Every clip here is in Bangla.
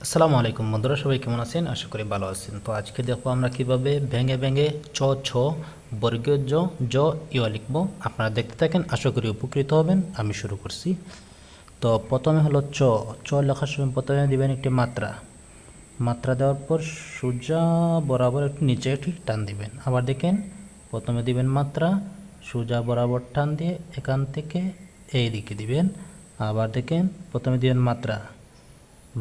আসসালামু আলাইকুম বন্ধুরা, সবাই কেমন আছেন? আশা করি ভালো আছেন। তো আজকে দেখবো আমরা কিভাবে ভেঙে ভেঙে ছ ছ বর্গীয় জ জ ইয় লিখবো। আপনারা দেখতে থাকেন, আশা করি উপকৃত হবেন। আমি শুরু করছি। তো প্রথমে হলো চ চ লেখার সময় প্রথমে দিবেন একটি মাত্রা। মাত্রা দেওয়ার পর সোজা বরাবর একটু নিচে একটি টান দিবেন। আবার দেখেন, প্রথমে দিবেন মাত্রা, সোজা বরাবর টান দিয়ে এখান থেকে এই দিকে দিবেন। আবার দেখেন, প্রথমে দিবেন মাত্রা,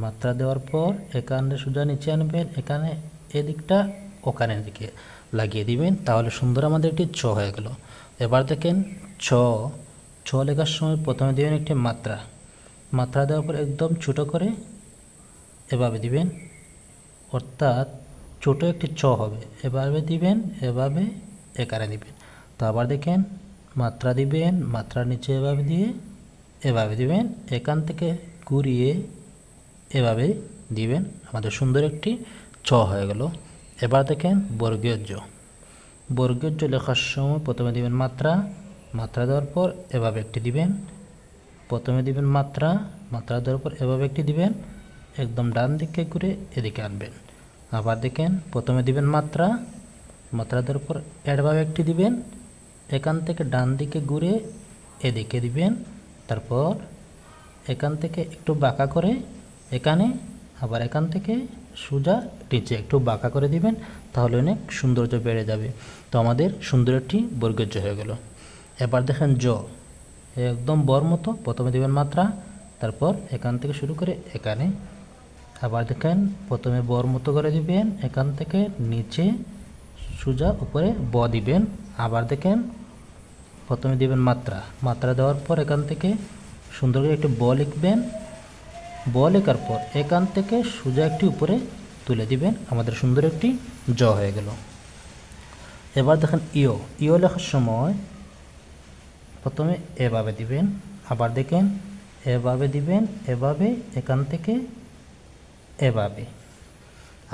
মাত্রা দেওয়ার পর এখানে সোজা নিচে আনবেন, এখানে এদিকটা ওখানের দিকে লাগিয়ে দিবেন। তাহলে সুন্দর আমাদের একটি ছ হয়ে গেল। এবার দেখেন, ছ ছ লেখার সময় প্রথমে দিবেন একটি মাত্রা, মাত্রা দেওয়ার পর একদম ছোটো করে এভাবে দিবেন, অর্থাৎ ছোটো একটি ছ হবে। এভাবে দিবেন, এভাবে এখানে দিবেন। তো আবার দেখেন, মাত্রা দিবেন, মাত্রার নিচে এভাবে দিয়ে এভাবে দিবেন, এখান থেকে ঘুরিয়ে এভাবে দিবেন। আমাদের সুন্দর একটি ছ হয়ে গেল। এবার দেখেন বর্গীয় জ, বর্গীয় জ লেখার সময় প্রথমে দিবেন মাত্রা, মাত্রা দেওয়ার পর এভাবে একটি দিবেন। প্রথমে দিবেন মাত্রা, মাত্রা দেওয়ার পর এভাবে একটি দিবেন, একদম ডান দিকে ঘুরে এদিকে আনবেন। আবার দেখেন, প্রথমে দিবেন মাত্রা, মাত্রা দেওয়ার পর এভাবে একটি দিবেন, এখান থেকে ডান দিকে ঘুরে এদিকে দিবেন। তারপর এখান থেকে একটু বাঁকা করে এখানে, আবার এখান থেকে সোজা নিচে একটু বাঁকা করে দিবেন। তাহলে অনেক সৌন্দর্য বেড়ে যাবে। তো আমাদের সুন্দর একটি বর্গের জ হয়ে গেল। এবার দেখেন জ, একদম বর মতো প্রথমে দিবেন মাত্রা, তারপর এখান থেকে শুরু করে এখানে। আবার দেখেন, প্রথমে বর মতো করে দিবেন, এখান থেকে নিচে সোজা উপরে ব দিবেন। আবার দেখেন, প্রথমে দিবেন মাত্রা, মাত্রা দেওয়ার পর এখান থেকে সুন্দর করে একটি ব লিখবেন। ব লেখার পর এখান থেকে সোজা একটি উপরে তুলে দিবেন। আমাদের সুন্দর একটি জ হয়ে গেল। এবার দেখেন ইয়, ইয় লেখার সময় প্রথমে এভাবে দিবেন, আবার দেখেন এভাবে দিবেন, এভাবে এখান থেকে এভাবে।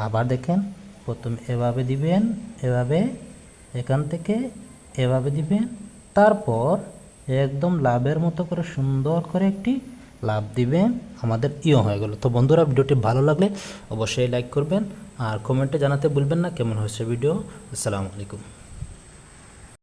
আবার দেখেন, প্রথমে এভাবে দিবেন, এভাবে এখান থেকে এভাবে দিবেন। তারপর একদম লাভের মতো করে সুন্দর করে একটি লাভ দিবেন। আমাদের ইয় হয়ে গেল। তো বন্ধুরা, ভিডিওটি ভালো লাগলে অবশ্যই লাইক করবেন আর কমেন্টে জানাতে ভুলবেন না কেমন হয়েছে ভিডিও। আসসালামু আলাইকুম।